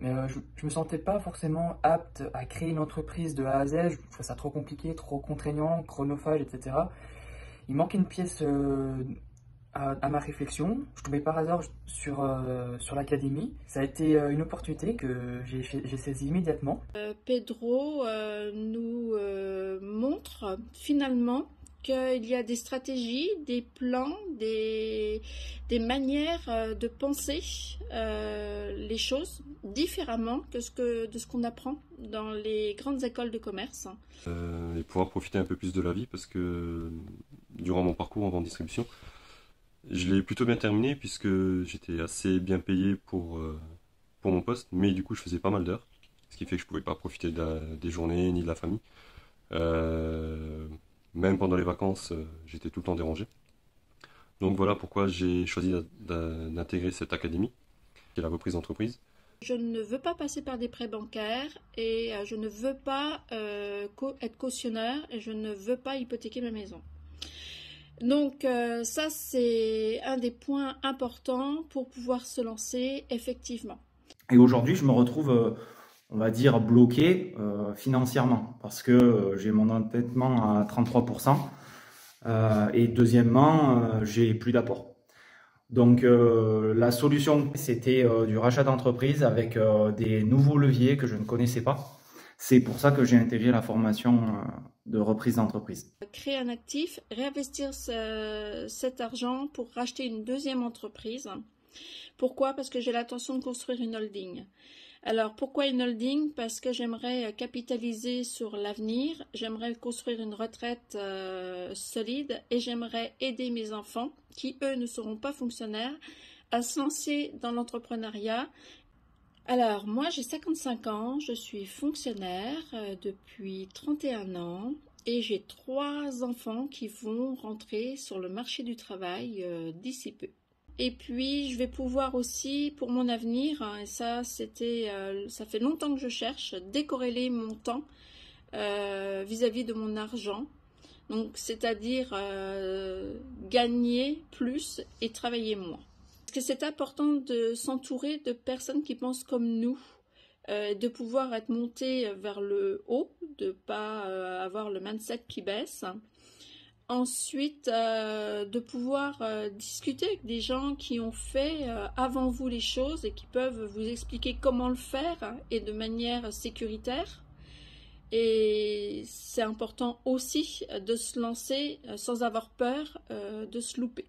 mais je me sentais pas forcément apte à créer une entreprise de A à Z. Je trouvais ça trop compliqué, trop contraignant, chronophage, etc. Il manquait une pièce à ma réflexion. Je tombais par hasard sur l'académie. Ça a été une opportunité que j'ai saisie immédiatement. Pedro nous montre finalement qu'il y a des stratégies, des plans, des manières de penser les choses différemment de ce qu'on apprend dans les grandes écoles de commerce. Et pouvoir profiter un peu plus de la vie parce que durant mon parcours en vente distribution, je l'ai plutôt bien terminé puisque j'étais assez bien payé pour mon poste, mais du coup je faisais pas mal d'heures, ce qui fait que je pouvais pas profiter des journées ni de la famille. Même pendant les vacances, j'étais tout le temps dérangé. Donc voilà pourquoi j'ai choisi d'intégrer cette académie, qui est la reprise d'entreprise. Je ne veux pas passer par des prêts bancaires et je ne veux pas être cautionnaire et je ne veux pas hypothéquer ma maison. Donc ça c'est un des points importants pour pouvoir se lancer effectivement. Et aujourd'hui je me retrouve, on va dire, bloqué financièrement parce que j'ai mon endettement à 33% et deuxièmement j'ai plus d'apport. Donc la solution c'était du rachat d'entreprise avec des nouveaux leviers que je ne connaissais pas. C'est pour ça que j'ai intégré la formation de reprise d'entreprise. Créer un actif, réinvestir cet argent pour racheter une deuxième entreprise. Pourquoi? Parce que j'ai l'intention de construire une holding. Alors pourquoi une holding? Parce que j'aimerais capitaliser sur l'avenir, j'aimerais construire une retraite solide et j'aimerais aider mes enfants qui eux ne seront pas fonctionnaires à se lancer dans l'entrepreneuriat. Alors moi j'ai 55 ans, je suis fonctionnaire depuis 31 ans et j'ai 3 enfants qui vont rentrer sur le marché du travail d'ici peu. Et puis je vais pouvoir aussi pour mon avenir, et ça fait longtemps que je cherche, décorréler mon temps vis-à-vis de mon argent. Donc c'est-à-dire gagner plus et travailler moins. Parce que c'est important de s'entourer de personnes qui pensent comme nous, de pouvoir être monté vers le haut, de ne pas avoir le mindset qui baisse. Ensuite, de pouvoir discuter avec des gens qui ont fait avant vous les choses et qui peuvent vous expliquer comment le faire et de manière sécuritaire. Et c'est important aussi de se lancer sans avoir peur de se louper.